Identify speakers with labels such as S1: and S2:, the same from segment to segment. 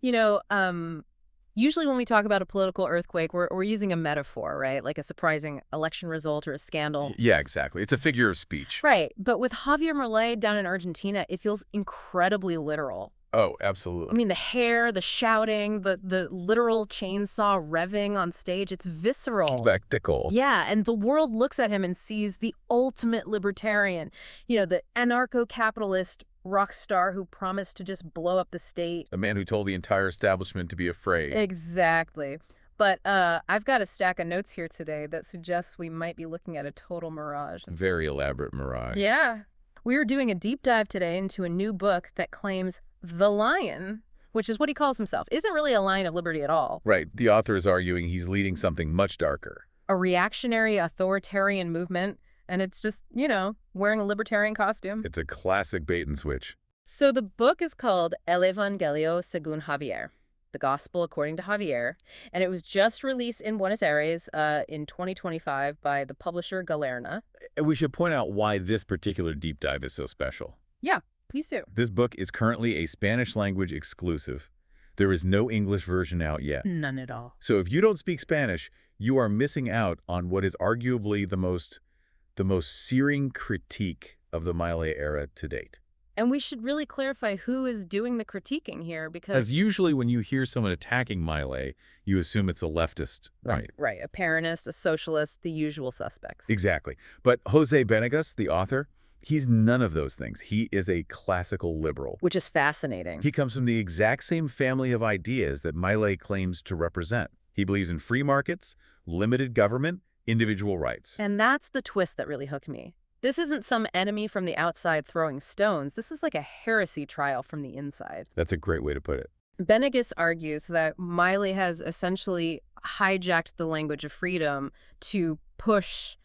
S1: You know, usually when we talk about a political earthquake, we're using a metaphor, right? Like a surprising election result or a scandal.
S2: Yeah, exactly. It's a figure of speech.
S1: Right. But with Javier Milei down in Argentina, it feels incredibly literal.
S2: Oh,
S1: I
S2: absolutely.
S1: mean, the hair, the shouting, the literal chainsaw revving on stage, it's visceral.
S2: Spectacle.
S1: Yeah, and the world looks at him and sees the ultimate libertarian, the anarcho-capitalist rock star who promised to just blow up the state.
S2: A man who told the entire establishment to be afraid.
S1: Exactly. But I've got a stack of notes here today that suggests we might be looking at a total mirage.
S2: Very elaborate mirage.
S1: Yeah. We are doing a deep dive today into a new book that claims the lion, which is what he calls himself, isn't really a lion of liberty at all.
S2: Right. The author is arguing he's leading something much darker.
S1: A reactionary authoritarian movement, and it's just, wearing a libertarian costume.
S2: It's a classic bait and switch.
S1: So the book is called El Evangelio según Javier, The Gospel According to Javier, and it was just released in Buenos Aires in 2025 by the publisher Galerna.
S2: And we should point out why this particular deep dive is so special.
S1: Yeah, please do.
S2: This book is currently a Spanish language exclusive. There is no English version out yet.
S1: None at all.
S2: So if you don't speak Spanish, you are missing out on what is arguably the most searing critique of the Milei era to date.
S1: And we should really clarify who is doing the critiquing here, because
S2: As usually when you hear someone attacking Milei, you assume it's a leftist, right?
S1: Right, a Peronist, a socialist, the usual suspects.
S2: Exactly. But José Benegas, the author, he's none of those things. He is a classical liberal.
S1: Which is fascinating.
S2: He comes from the exact same family of ideas that Milei claims to represent. He believes in free markets, limited government, individual rights.
S1: And that's the twist that really hooked me. This isn't some enemy from the outside throwing stones. This is like a heresy trial from the inside.
S2: That's a great way to put it.
S1: Benegas argues that Milei has essentially hijacked the language of freedom to push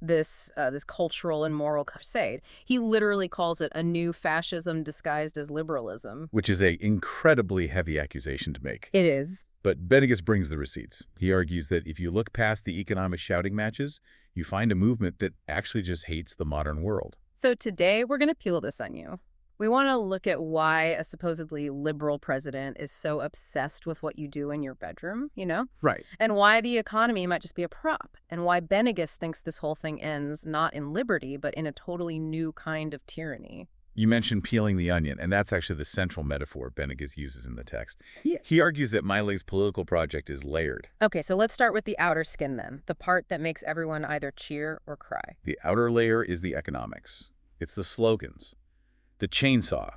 S1: this cultural and moral crusade. He literally calls it a new fascism disguised as liberalism.
S2: Which is an incredibly heavy accusation to make.
S1: It is.
S2: But Benegas brings the receipts. He argues that if you look past the economic shouting matches, you find a movement that actually just hates the modern world.
S1: So today we're going to peel this onion. We want to look at why a supposedly liberal president is so obsessed with what you do in your bedroom,
S2: Right.
S1: And why the economy might just be a prop, and why Benegas thinks this whole thing ends not in liberty, but in a totally new kind of tyranny.
S2: You mentioned peeling the onion, and that's actually the central metaphor Benegas uses in the text.
S1: Yeah.
S2: He argues that Milei's political project is layered.
S1: Okay, so let's start with the outer skin then, the part that makes everyone either cheer or cry.
S2: The outer layer is the economics. It's the slogans. The chainsaw,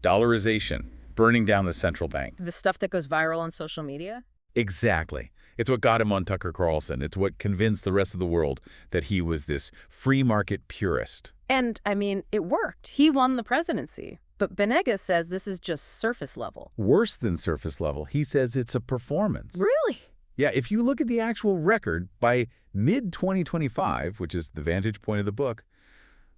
S2: dollarization, burning down the central bank.
S1: The stuff that goes viral on social media?
S2: Exactly. It's what got him on Tucker Carlson. It's what convinced the rest of the world that he was this free market purist.
S1: And, I mean, it worked. He won the presidency. But Benegas says this is just surface level.
S2: Worse than surface level, he says it's a performance.
S1: Really?
S2: Yeah, if you look at the actual record, by mid-2025, which is the vantage point of the book,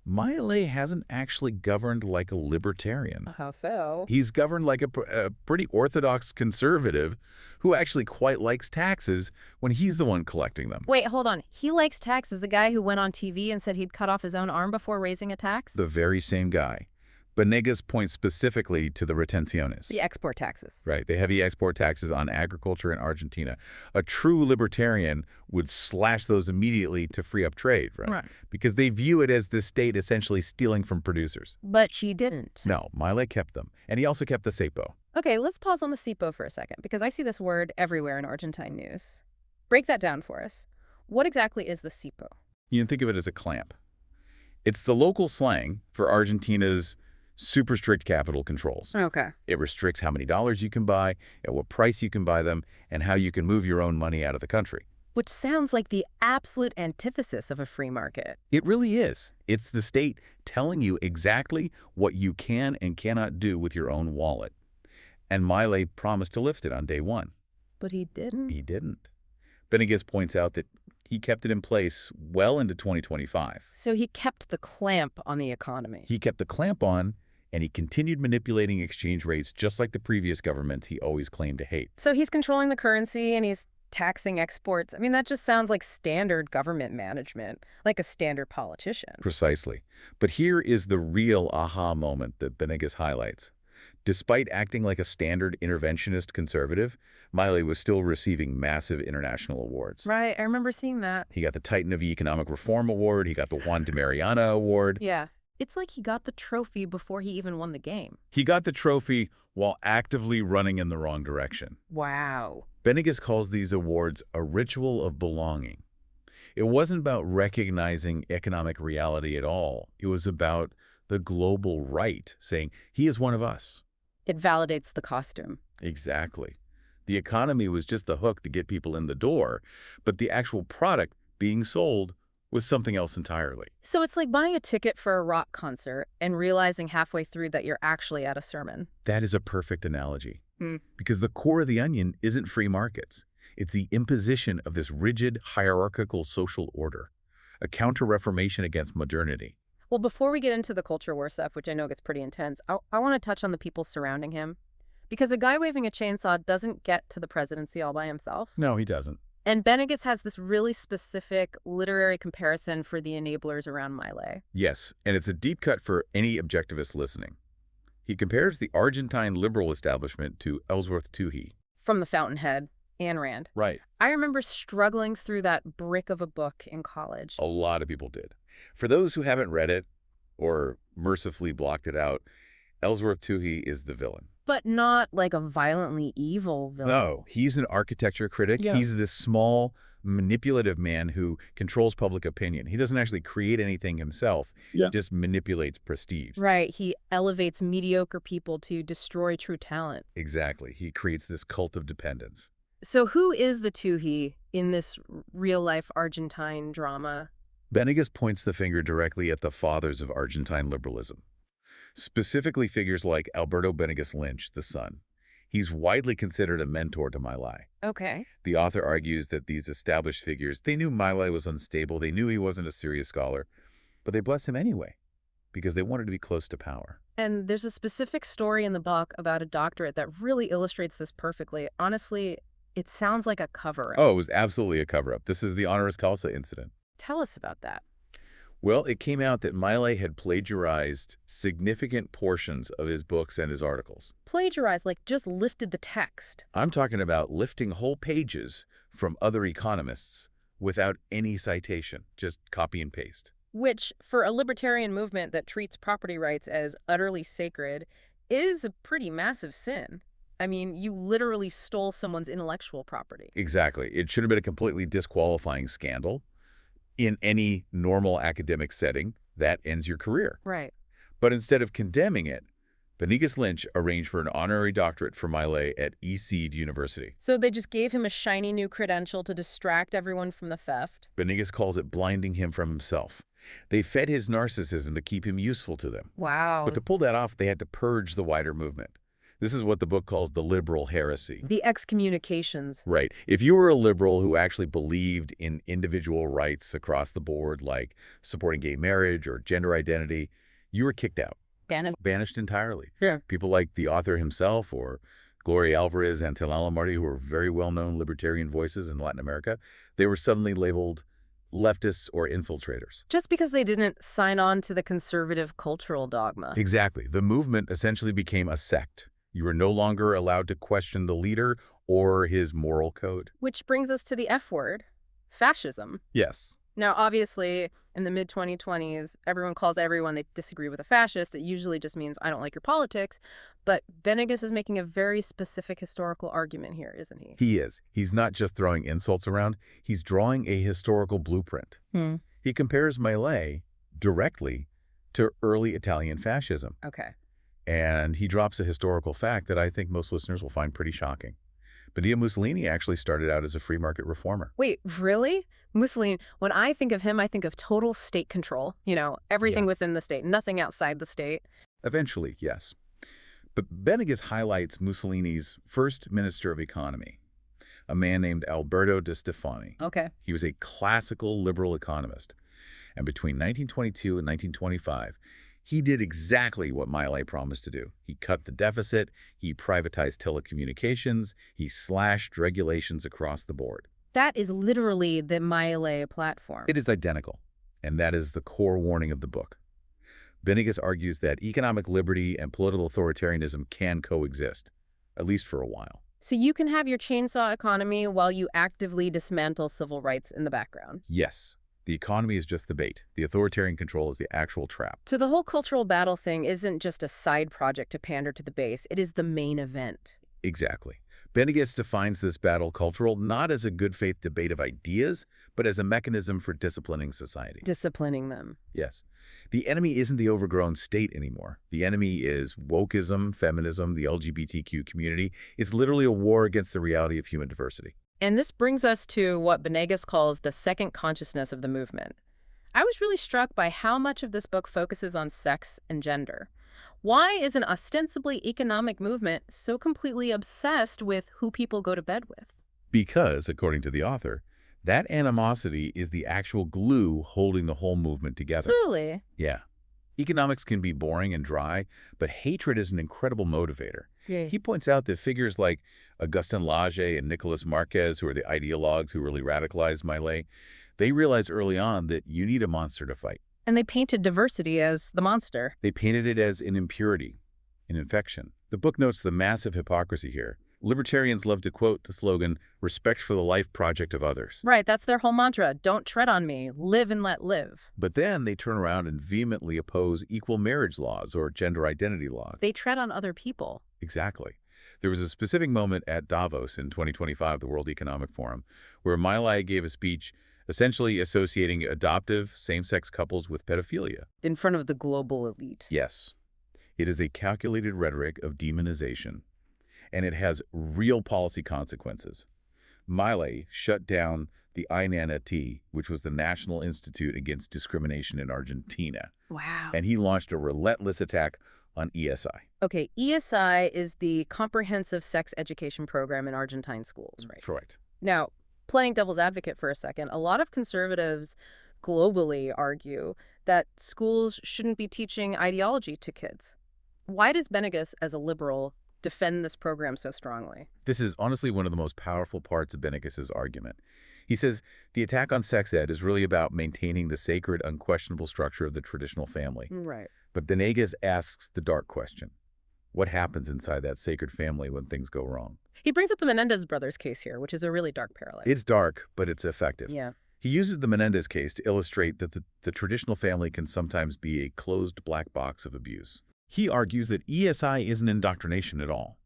S2: Milei hasn't actually governed like a libertarian.
S1: How so?
S2: He's governed like a pretty orthodox conservative who actually quite likes taxes when he's the one collecting them.
S1: Wait, hold on. He likes taxes, the guy who went on TV and said he'd cut off his own arm before raising a tax?
S2: The very same guy. Benegas points specifically to the retenciones.
S1: The export taxes.
S2: Right, the heavy export taxes on agriculture in Argentina. A true libertarian would slash those immediately to free up trade, right? Because they view it as the state essentially stealing from producers.
S1: But she didn't.
S2: No, Milei kept them. And he also kept the cepo.
S1: Okay, let's pause on the cepo for a second, because I see this word everywhere in Argentine news. Break that down for us. What exactly is the cepo?
S2: You can think of it as a clamp. It's the local slang for Argentina's super strict capital controls.
S1: Okay.
S2: It restricts how many dollars you can buy, at what price you can buy them, and how you can move your own money out of the country.
S1: Which sounds like the absolute antithesis of a free market.
S2: It really is. It's the state telling you exactly what you can and cannot do with your own wallet. And Milei promised to lift it on day one.
S1: But he didn't.
S2: He didn't. Benegas points out that he kept it in place well into 2025.
S1: So he kept the clamp on the economy.
S2: He kept the clamp on, and he continued manipulating exchange rates just like the previous government he always claimed to hate.
S1: So he's controlling the currency and he's taxing exports. I mean, that just sounds like standard government management, like a standard politician.
S2: Precisely. But here is the real aha moment that Benegas highlights. Despite acting like a standard interventionist conservative, Milei was still receiving massive international awards.
S1: Right, I remember seeing that.
S2: He got the Titan of Economic Reform Award, he got the Juan de Mariana Award.
S1: Yeah. It's like he got the trophy before he even won the game.
S2: He got the trophy while actively running in the wrong direction.
S1: Wow.
S2: Benegas calls these awards a ritual of belonging. It wasn't about recognizing economic reality at all. It was about the global right, saying, he is one of us.
S1: It validates the costume.
S2: Exactly. The economy was just the hook to get people in the door, but the actual product being sold was something else entirely.
S1: So it's like buying a ticket for a rock concert and realizing halfway through that you're actually at a sermon.
S2: That is a perfect analogy. Because the core of the onion isn't free markets. It's the imposition of this rigid, hierarchical social order, a counter-reformation against modernity.
S1: Well, before we get into the culture war stuff, which I know gets pretty intense, I want to touch on the people surrounding him. Because a guy waving a chainsaw doesn't get to the presidency all by himself.
S2: No, he doesn't.
S1: And Benegas has this really specific literary comparison for the enablers around Milei.
S2: Yes, and it's a deep cut for any objectivist listening. He compares the Argentine liberal establishment to Ellsworth Toohey.
S1: From The Fountainhead, Ayn Rand.
S2: Right.
S1: I remember struggling through that brick of a book in college.
S2: A lot of people did. For those who haven't read it or mercifully blocked it out, Ellsworth Toohey is the villain.
S1: But not like a violently evil villain.
S2: No, he's an architecture critic.
S1: Yeah.
S2: He's this small, manipulative man who controls public opinion. He doesn't actually create anything himself.
S3: Yeah.
S2: He just manipulates prestige.
S1: Right. He elevates mediocre people to destroy true talent.
S2: Exactly. He creates this cult of dependence.
S1: So who is the Toohey in this real-life Argentine drama?
S2: Benegas points the finger directly at the fathers of Argentine liberalism. Specifically figures like Alberto Benegas Lynch, the son. He's widely considered a mentor to Milei.
S1: Okay.
S2: The author argues that these established figures, they knew Milei was unstable, they knew he wasn't a serious scholar, but they blessed him anyway, because they wanted to be close to power.
S1: And there's a specific story in the book about a doctorate that really illustrates this perfectly. Honestly, it sounds like a cover-up.
S2: Oh, it was absolutely a cover-up. This is the honoris causa incident.
S1: Tell us about that.
S2: Well, it came out that Milei had plagiarized significant portions of his books and his articles.
S1: Plagiarized, like just lifted the text.
S2: I'm talking about lifting whole pages from other economists without any citation, just copy and paste.
S1: Which, for a libertarian movement that treats property rights as utterly sacred, is a pretty massive sin. I mean, you literally stole someone's intellectual property.
S2: Exactly. It should have been a completely disqualifying scandal. In any normal academic setting, that ends your career.
S1: Right.
S2: But instead of condemning it, Benegas Lynch arranged for an honorary doctorate for Milei at ECED University.
S1: So they just gave him a shiny new credential to distract everyone from the theft?
S2: Benegas calls it blinding him from himself. They fed his narcissism to keep him useful to them.
S1: Wow.
S2: But to pull that off, they had to purge the wider movement. This is what the book calls the liberal heresy.
S1: The excommunications.
S2: Right. If you were a liberal who actually believed in individual rights across the board, like supporting gay marriage or gender identity, you were kicked out. Banished entirely.
S1: Yeah.
S2: People like the author himself or Gloria Alvarez and Tilala Marty, who were very well-known libertarian voices in Latin America, they were suddenly labeled leftists or infiltrators.
S1: Just because they didn't sign on to the conservative cultural dogma.
S2: Exactly. The movement essentially became a sect. You were no longer allowed to question the leader or his moral code.
S1: Which brings us to the F word, fascism.
S2: Yes.
S1: Now, obviously, in the mid-2020s, everyone calls everyone they disagree with a fascist. It usually just means, I don't like your politics. But Benegas is making a very specific historical argument here, isn't he?
S2: He is. He's not just throwing insults around. He's drawing a historical blueprint. He compares Milei directly to early Italian fascism.
S1: Okay.
S2: And he drops a historical fact that I think most listeners will find pretty shocking. Benito Mussolini actually started out as a free market reformer.
S1: Wait, really? Mussolini, when I think of him, I think of total state control. You know, everything within the state, nothing outside the state.
S2: Eventually, yes. But Benegas highlights Mussolini's first minister of economy, a man named Alberto de Stefani.
S1: Okay.
S2: He was a classical liberal economist. And between 1922 and 1925, he did exactly what Milei promised to do. He cut the deficit, he privatized telecommunications, he slashed regulations across the board.
S1: That is literally the Milei platform.
S2: It is identical, and that is the core warning of the book. Benegas argues that economic liberty and political authoritarianism can coexist, at least for a while.
S1: So you can have your chainsaw economy while you actively dismantle civil rights in the background.
S2: Yes, the economy is just the bait. The authoritarian control is the actual trap.
S1: So the whole cultural battle thing isn't just a side project to pander to the base. It is the main event.
S2: Exactly. Benegas defines this battle cultural not as a good faith debate of ideas, but as a mechanism for disciplining society.
S1: Disciplining them.
S2: Yes. The enemy isn't the overgrown state anymore. The enemy is wokeism, feminism, the LGBTQ community. It's literally a war against the reality of human diversity.
S1: And this brings us to what Benegas calls the second consciousness of the movement. I was really struck by how much of this book focuses on sex and gender. Why is an ostensibly economic movement so completely obsessed with who people go to bed with?
S2: Because, according to the author, that animosity is the actual glue holding the whole movement together.
S1: Truly.
S2: Yeah. Economics can be boring and dry, but hatred is an incredible motivator.
S1: Yeah.
S2: He points out that figures like Augustin Lage and Nicolas Marquez, who are the ideologues who really radicalized Milei, they realized early on that you need a monster to fight.
S1: And they painted diversity as the monster.
S2: They painted it as an impurity, an infection. The book notes the massive hypocrisy here. Libertarians love to quote the slogan, "Respect for the life project of others."
S1: Right, that's their whole mantra. Don't tread on me. Live and let live.
S2: But then they turn around and vehemently oppose equal marriage laws or gender identity laws.
S1: They tread on other people.
S2: Exactly. There was a specific moment at Davos in 2025, the World Economic Forum, where Milei gave a speech essentially associating adoptive same-sex couples with pedophilia.
S1: In front of the global elite.
S2: Yes. It is a calculated rhetoric of demonization, and it has real policy consequences. Milei shut down the INANAT, which was the National Institute Against Discrimination in Argentina.
S1: Wow.
S2: And he launched a relentless attack on ESI.
S1: Okay, ESI is the Comprehensive Sex Education Program in Argentine schools, right?
S2: Correct.
S1: Now, playing devil's advocate for a second, a lot of conservatives globally argue that schools shouldn't be teaching ideology to kids. Why does Benegas, as a liberal, defend this program so strongly?
S2: This is honestly one of the most powerful parts of Benegas's argument. He says the attack on sex ed is really about maintaining the sacred, unquestionable structure of the traditional family.
S1: Right.
S2: But Benegas asks the dark question. What happens inside that sacred family when things go wrong?
S1: He brings up the Menendez brothers case here, which is a really dark parallel.
S2: It's dark, but it's effective.
S1: Yeah.
S2: He uses the Menendez case to illustrate that the traditional family can sometimes be a closed black box of abuse. He argues that ESI isn't indoctrination at all.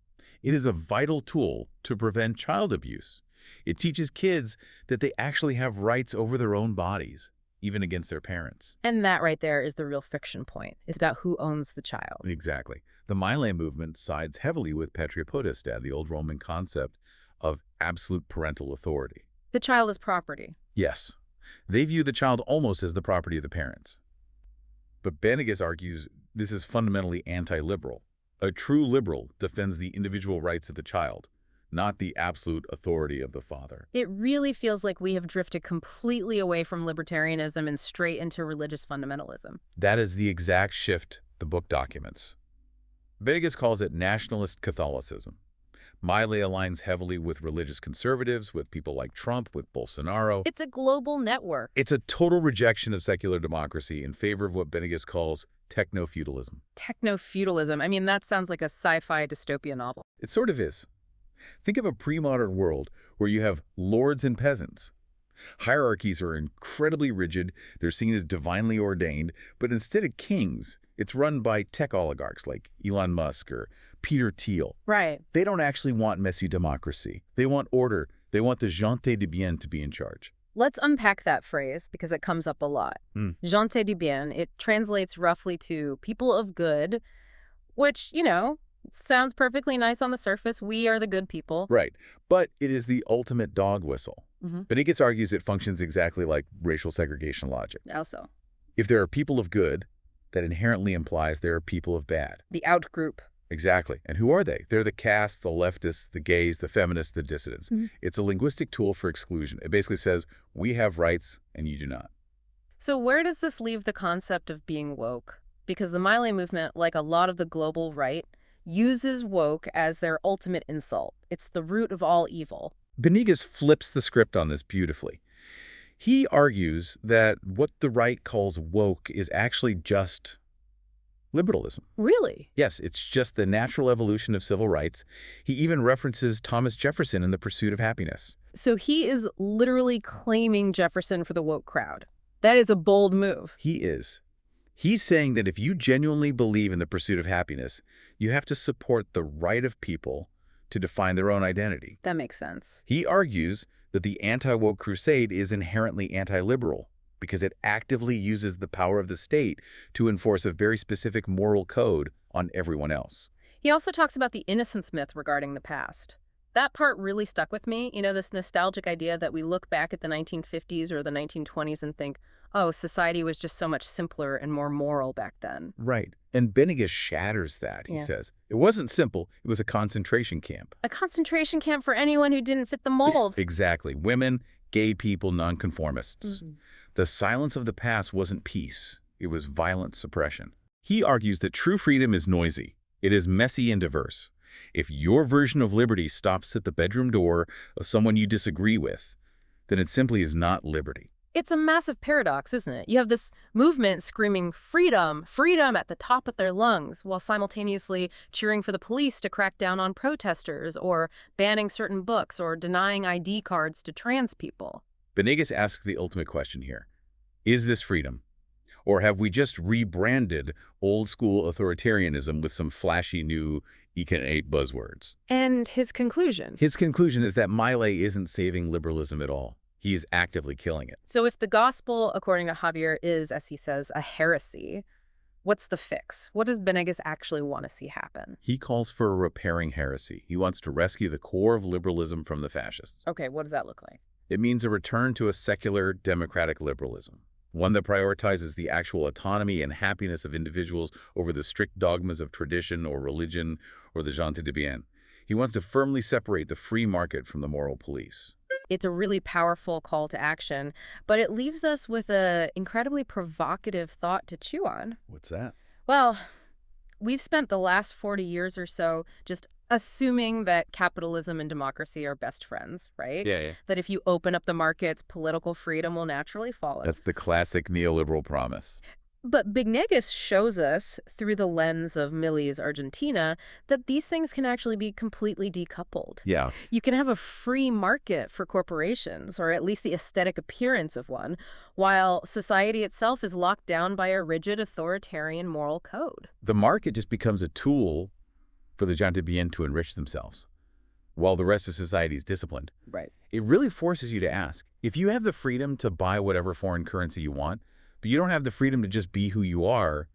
S2: It is a vital tool to prevent child abuse. It teaches kids that they actually have rights over their own bodies, even against their parents.
S1: And that right there is the real friction point. It's about who owns the child.
S2: Exactly. The Milei movement sides heavily with patria potestas, the old Roman concept of absolute parental authority.
S1: The child is property.
S2: Yes. They view the child almost as the property of the parents. But Benegas argues this is fundamentally anti-liberal. A true liberal defends the individual rights of the child, not the absolute authority of the father.
S1: It really feels like we have drifted completely away from libertarianism and straight into religious fundamentalism.
S2: That is the exact shift the book documents. Benegas calls it nationalist Catholicism. Milei aligns heavily with religious conservatives, with people like Trump, with Bolsonaro.
S1: It's a global network.
S2: It's a total rejection of secular democracy in favor of what Benegas calls techno-feudalism.
S1: Techno-feudalism. I mean, that sounds like a sci-fi dystopia novel.
S2: It sort of is. Think of a pre-modern world where you have lords and peasants. Hierarchies are incredibly rigid, they're seen as divinely ordained, but instead of kings, it's run by tech oligarchs like Elon Musk or Peter Thiel.
S1: Right.
S2: They don't actually want messy democracy. They want order. They want the gente de bien to be in charge.
S1: Let's unpack that phrase because it comes up a lot. Gente de bien, it translates roughly to people of good, which, you know, sounds perfectly nice on the surface. We are the good people.
S2: Right. But it is the ultimate dog whistle. Benegas argues it functions exactly like racial segregation logic.
S1: How so?
S2: If there are people of good, that inherently implies there are people of bad.
S1: The out group.
S2: Exactly. And who are they? They're the caste, the leftists, the gays, the feminists, the dissidents. It's a linguistic tool for exclusion. It basically says, we have rights and you do not.
S1: So where does this leave the concept of being woke? Because the Milei movement, like a lot of the global right, uses woke as their ultimate insult. It's the root of all evil.
S2: Benegas flips the script on this beautifully. He argues that what the right calls woke is actually just Liberalism.
S1: Really?
S2: Yes, it's just the natural evolution of civil rights. He even references Thomas Jefferson in The Pursuit of Happiness.
S1: So he is literally claiming Jefferson for the woke crowd. That is a bold move.
S2: He is. He's saying that if you genuinely believe in the pursuit of happiness, you have to support the right of people to define their own identity.
S1: That makes sense.
S2: He argues that the anti-woke crusade is inherently anti-liberal because it actively uses the power of the state to enforce a very specific moral code on everyone else.
S1: He also talks about the innocence myth regarding the past. That part really stuck with me. You know, this nostalgic idea that we look back at the 1950s or the 1920s and think, oh, society was just so much simpler and more moral back then.
S2: Right. And Benegas shatters that, he says. It wasn't simple. It was a concentration camp.
S1: A concentration camp for anyone who didn't fit the mold.
S2: Exactly. Women, gay people, nonconformists.
S1: Mm-hmm.
S2: The silence of the past wasn't peace. It was violent suppression. He argues that true freedom is noisy. It is messy and diverse. If your version of liberty stops at the bedroom door of someone you disagree with, then it simply is not liberty.
S1: It's a massive paradox, isn't it? You have this movement screaming freedom, freedom at the top of their lungs, while simultaneously cheering for the police to crack down on protesters or banning certain books or denying ID cards to trans people.
S2: Benegas asks the ultimate question here. Is this freedom? Or have we just rebranded old-school authoritarianism with some flashy new Econ8 buzzwords?
S1: And his conclusion?
S2: His conclusion is that Milei isn't saving liberalism at all. He is actively killing it.
S1: So if the gospel, according to Javier, is, as he says, a heresy, what's the fix? What does Benegas actually want to see happen?
S2: He calls for a repairing heresy. He wants to rescue the core of liberalism from the fascists.
S1: Okay, what does that look like?
S2: It means a return to a secular, democratic liberalism, one that prioritizes the actual autonomy and happiness of individuals over the strict dogmas of tradition or religion or the gente de bien. He wants to firmly separate the free market from the moral police.
S1: It's a really powerful call to action, but it leaves us with an incredibly provocative thought to chew on.
S2: What's that?
S1: Well, we've spent the last 40 years or so just assuming that capitalism and democracy are best friends, right?
S2: Yeah.
S1: That if you open up the markets, political freedom will naturally follow.
S2: That's the classic neoliberal promise.
S1: But Benegas shows us, through the lens of Milei's Argentina, that these things can actually be completely decoupled.
S2: Yeah.
S1: You can have a free market for corporations, or at least the aesthetic appearance of one, while society itself is locked down by a rigid authoritarian moral code.
S2: The market just becomes a tool for the gente bien to enrich themselves, while the rest of society is disciplined.
S1: Right.
S2: It really forces you to ask, if you have the freedom to buy whatever foreign currency you want, but you don't have the freedom to just be who you are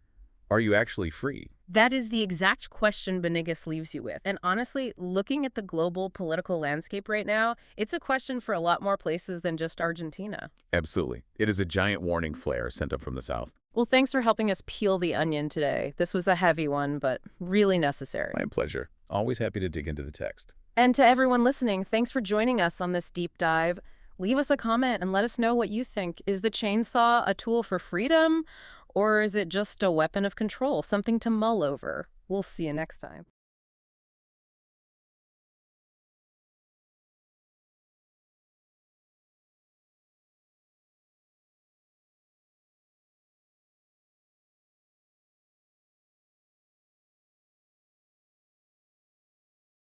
S2: you actually free?
S1: That is the exact question Benegas leaves you with. And honestly, looking at the global political landscape right now, it's a question for a lot more places than just Argentina.
S2: Absolutely. It is a giant warning flare sent up from the South.
S1: Well, thanks for helping us peel the onion today. This was a heavy one, but really necessary.
S2: My pleasure. Always happy to dig into the text.
S1: And to everyone listening, thanks for joining us on this deep dive. Leave us a comment and let us know what you think. Is the chainsaw a tool for freedom, or is it just a weapon of control, something to mull over? We'll see you next time.